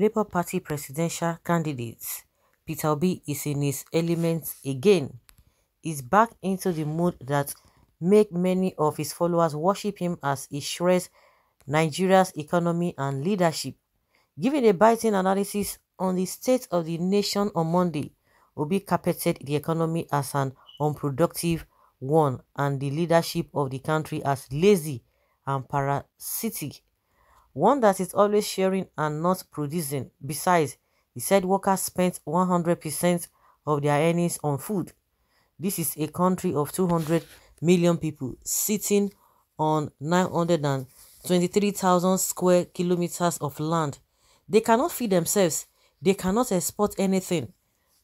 Labour Party presidential candidate Peter Obi is in his element again. He's back into the mood that make many of his followers worship him as he shreds Nigeria's economy and leadership. Giving a biting analysis on the state of the nation on Monday, Obi carpeted the economy as an unproductive one and the leadership of the country as lazy and parasitic, one that is always sharing and not producing. Besides, he said workers spent 100% of their earnings on food. This is a country of 200 million people sitting on 923,000 square kilometers of land. They cannot feed themselves. They cannot export anything.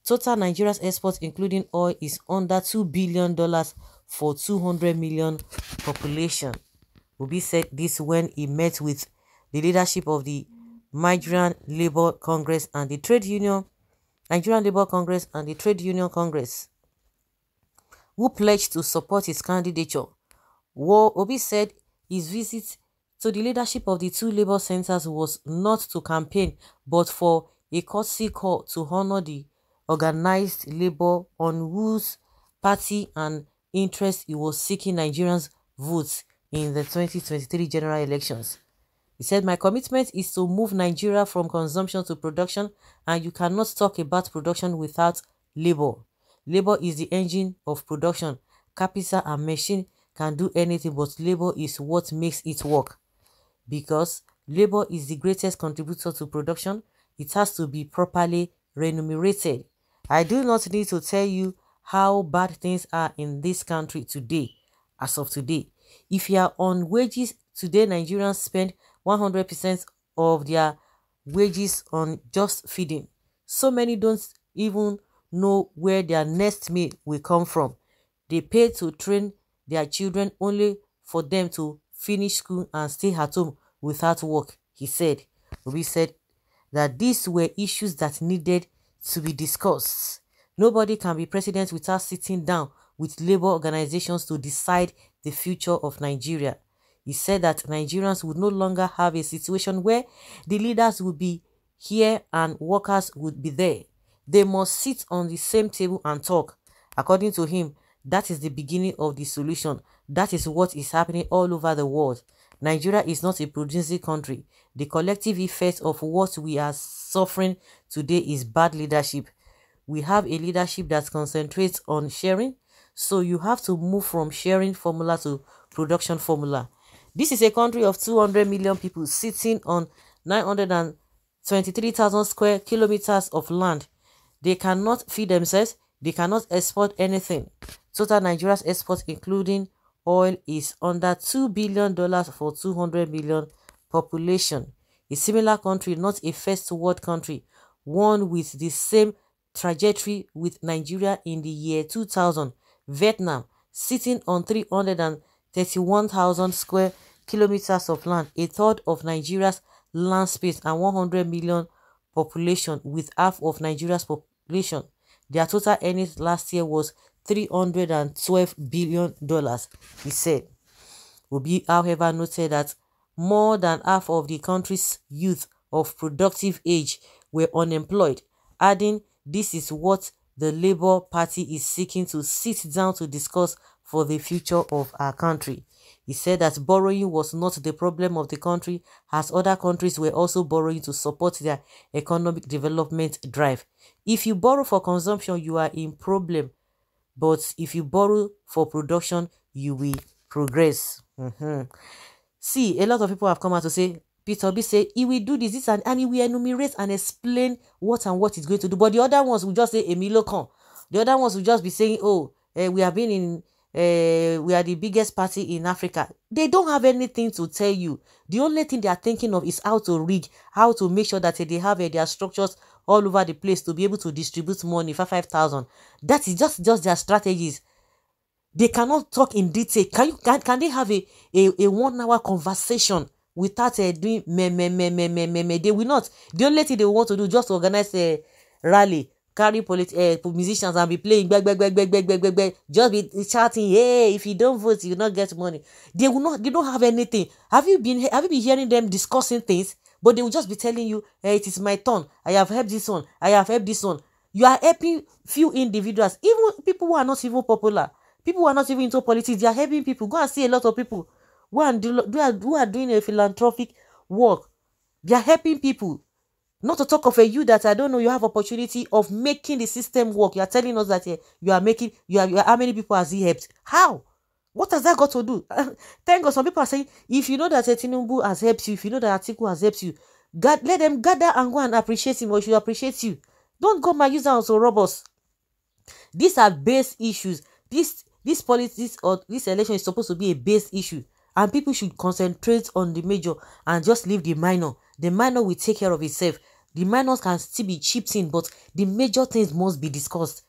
Total Nigeria's exports, including oil, is under $2 billion for 200 million population. Obi said this when he met with the leadership of the Nigerian Labour Congress and the Trade Union Congress, who pledged to support his candidature. Obi said his visit to the leadership of the two Labour centers was not to campaign, but for a courtesy call to honor the organized Labour on whose party and interest he was seeking Nigerians' votes in the 2023 general elections. He said, "My commitment is to move Nigeria from consumption to production, and you cannot talk about production without labor. Labor is the engine of production. Capital and machine can do anything, but labor is what makes it work. Because labor is the greatest contributor to production, it has to be properly remunerated. I do not need to tell you how bad things are in this country today, as of today. If you are on wages today, Nigerians spend 100% of their wages on just feeding. So many don't even know where their next meal will come from. They pay to train their children only for them to finish school and stay at home without work," he said. Obi said that these were issues that needed to be discussed. Nobody can be president without sitting down with labor organizations to decide the future of Nigeria. He said that Nigerians would no longer have a situation where the leaders would be here and workers would be there. They must sit on the same table and talk. According to him, that is the beginning of the solution. That is what is happening all over the world. Nigeria is not a producing country. The collective effect of what we are suffering today is bad leadership. We have a leadership that concentrates on sharing, so you have to move from sharing formula to production formula. This is a country of 200 million people sitting on 923,000 square kilometers of land. They cannot feed themselves. They cannot export anything. Total Nigeria's exports, including oil, is under $2 billion for 200 million population. A similar country, not a first world country, one with the same trajectory with Nigeria in the year 2000, Vietnam, sitting on 331,000 square kilometers of land, a third of Nigeria's land space and 100 million population with half of Nigeria's population. Their total earnings last year was $312 billion, he said. Obi, however, noted that more than half of the country's youth of productive age were unemployed, adding, "This is what the Labour Party is seeking to sit down to discuss for the future of our country." He said that borrowing was not the problem of the country, as other countries were also borrowing to support their economic development drive. If you borrow for consumption, you are in problem. But if you borrow for production, you will progress. See, a lot of people have come out to say, Peter Obi say he will do this and he will enumerate and explain what he's going to do. But the other ones will just say Emilio Con. The other ones will just be saying, we have been in, we are the biggest party in Africa. They don't have anything to tell you. The only thing they are thinking of is how to rig, how to make sure that they have their structures all over the place to be able to distribute money for 5,000. That is just their strategies. They cannot talk in detail. Can they have a 1 hour conversation without doing me? They will not. The only thing they want to do is just organize a rally, carry musicians and be playing bang, just be shouting, "Hey, if you don't vote, you will not get money." They will not. They don't have anything. Have you been hearing them discussing things? But they will just be telling you, hey, it is my turn. I have helped this one. I have helped this one. You are helping few individuals, even people who are not even popular, people who are not even into politics. They are helping people. Go and see a lot of people who are doing a philanthropic work. They are helping people. Not to talk of a you that I don't know, you have opportunity of making the system work. You are telling us that you are making, how many people has he helped? How? What has that got to do? Thank God some people are saying, if you know that Tinubu has helped you, if you know that Atiku has helped you, God, let them gather and go and appreciate him, or should appreciate you. Don't go my use that also robbers. These are base issues. This politics or this election is supposed to be a base issue, and people should concentrate on the major and just leave the minor. The minor will take care of itself. The minors can still be chipped in, but the major things must be discussed.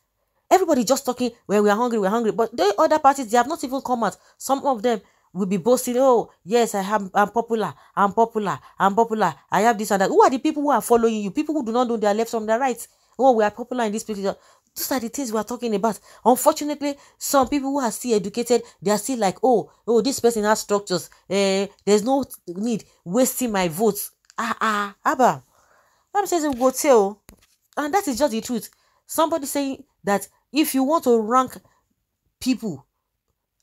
Everybody just talking, well, we're hungry. But the other parties, they have not even come out. Some of them will be boasting, oh, yes, I'm popular. I have this and that. Who are the people who are following you? People who do not know their left from their right. Oh, we are popular in this place. Those are the things we are talking about. Unfortunately, some people who are still educated, they are still like, oh, this person has structures. There's no need wasting my votes. Abba. Let me say we go tell. And that is just the truth. Somebody saying that if you want to rank people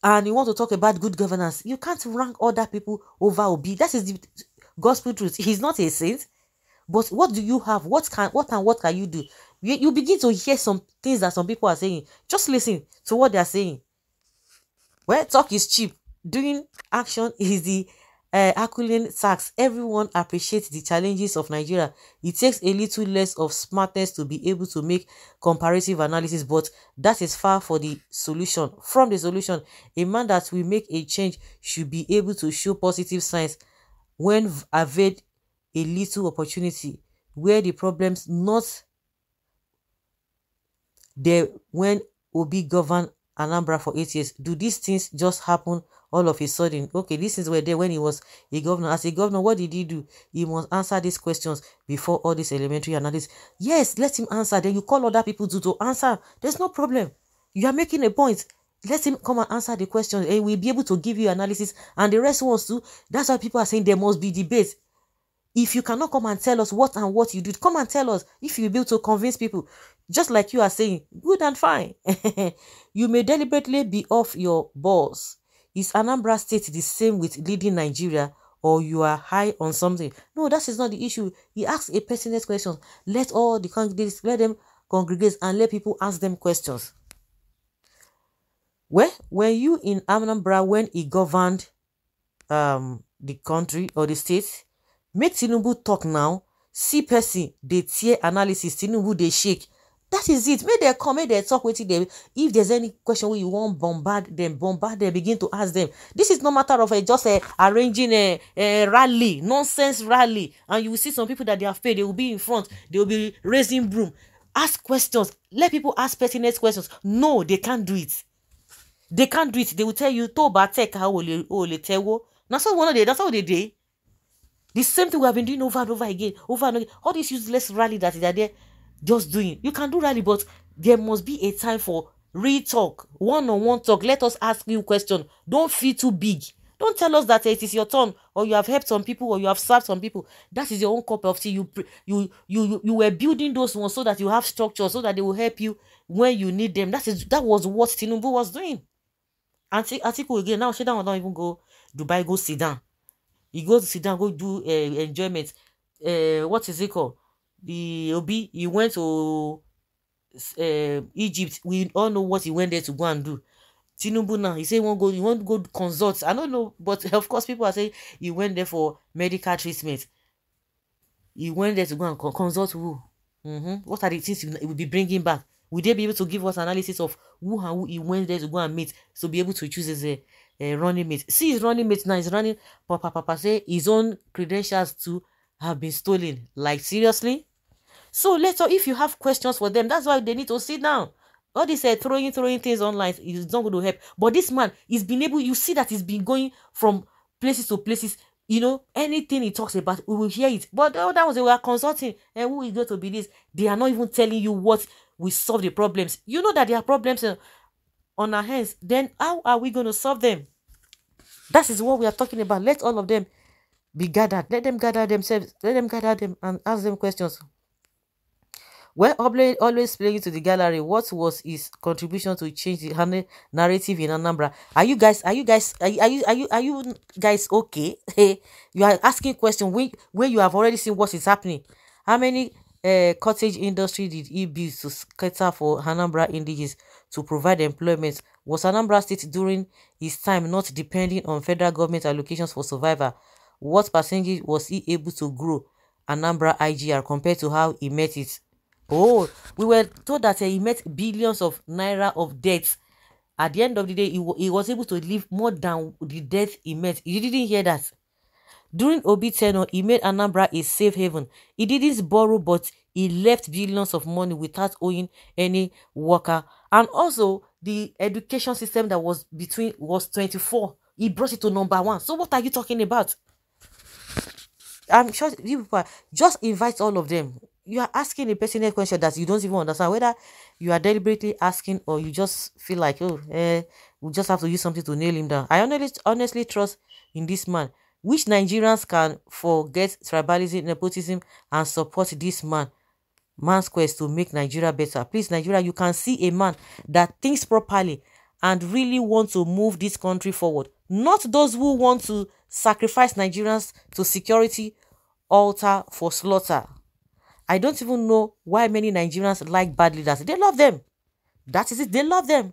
and you want to talk about good governance, you can't rank other people over Obi. That is the gospel truth. He's not a saint. But what do you have? What can you do? You begin to hear some things that some people are saying. Just listen to what they are saying. Well, talk is cheap. Doing action is the Herculean task. Everyone appreciates the challenges of Nigeria. It takes a little less of smartness to be able to make comparative analysis, but that is far from the solution. A man that will make a change should be able to show positive signs when availed a little opportunity, where the problems not there when Obi governed Anambra for 8 years. Do these things just happen all of a sudden? Okay, these things were there when he was a governor. As a governor, what did he do? He must answer these questions before all this elementary analysis. Yes, let him answer. Then you call other people to answer. There's no problem. You are making a point. Let him come and answer the questions, and we'll be able to give you analysis. And the rest wants to. That's why people are saying there must be debate. If you cannot come and tell us what you did, come and tell us. If you'll be able to convince people, just like you are saying, good and fine. You may deliberately be off your balls. Is Anambra State the same with leading Nigeria, or you are high on something? No, that is not the issue. He asks a pertinent question. Let all the candidates, let them congregate and let people ask them questions. Well, were you in Anambra when he governed the country or the state? Make Tinubu talk now. See person, they tear analysis. Tinubu, they shake. That is it. Make they come, make they talk with them. If there's any question where you want bombard them, begin to ask them. This is no matter of just arranging a rally, nonsense rally. And you will see some people that they have paid, they will be in front, they will be raising broom. Ask questions. Let people ask pertinent questions. No, they can't do it. They can't do it. They will tell you, Toba take how will tell. That's what they do. The same thing we have been doing over and over again. All these useless rally that they are there just doing. You can do rally, but there must be a time for real talk, one-on-one talk. Let us ask you questions. Don't feel too big. Don't tell us that it is your turn, or you have helped some people, or you have served some people. That is your own cup of tea. You were building those ones so that you have structure, so that they will help you when you need them. That was what Tinubu was doing. Atiku again, now she don't even go Dubai, go sit down. He goes to sit down, go do enjoyment. What is it called? The Obi, he went to Egypt. We all know what he went there to go and do. Tinubu now, he say he won't go consult. I don't know, but of course people are saying he went there for medical treatment. He went there to go and consult who? What are the things he will be bringing back? Will they be able to give us analysis of who and who he went there to go and meet, to be able to choose his running mate? See his running mate now, he's running. Papa say his own credentials to have been stolen. Like seriously? So later, if you have questions for them, that's why they need to sit down. All this throwing things online is not going to help. But this man, he's been able, you see that he's been going from places to places. You know, anything he talks about, we will hear it. But that was we are consulting, and who is going to be this? They are not even telling you what will solve the problems. You know that there are problems on our hands. Then how are we going to solve them? That is what we are talking about. Let all of them be gathered. Let them gather themselves. Let them gather them and ask them questions. Well, always playing to the gallery, what was his contribution to change the narrative in Anambra? Are you guys okay? Hey, you are asking question when you have already seen what is happening. How many cottage industry did he build to cater for Anambra indigenes to provide employment? Was Anambra State during his time not depending on federal government allocations for survival? What percentage was he able to grow Anambra IGR compared to how he met it? Oh, we were told that he met billions of naira of debt. At the end of the day, he was able to live more than the debt he met. You didn't hear that? During Obi tenure, he made Anambra a safe haven. He didn't borrow, but he left billions of money without owing any worker. And also, the education system that was 24. He brought it to number 1. So what are you talking about? I'm sure you people just invite all of them. You are asking a pertinent question that you don't even understand, whether you are deliberately asking or you just feel like, oh, we just have to use something to nail him down. I honestly trust in this man. Which Nigerians can forget tribalism, nepotism, and support this man's quest to make Nigeria better? Please, Nigeria, you can see a man that thinks properly and really want to move this country forward. Not those who want to sacrifice Nigerians to security altar for slaughter. I don't even know why many Nigerians like bad leaders. They love them. That is it. They love them.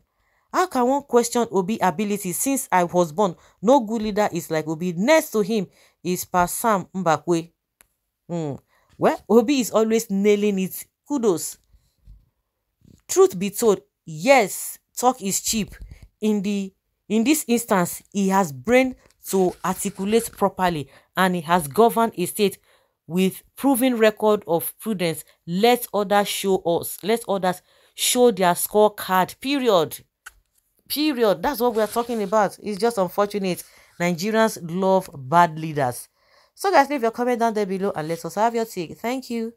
How can one question Obi ability? Since I was born, no good leader is like Obi. Next to him is Pa Sam Mbakwe. Well, Obi is always nailing it. Kudos. Truth be told, yes, talk is cheap. In this instance, he has brain to articulate properly, and he has governed a state with proven record of prudence. Let others show us. Let others show their scorecard. Period. That's what we are talking about. It's just unfortunate. Nigerians love bad leaders. So guys, leave your comment down there below and let us have your take. Thank you.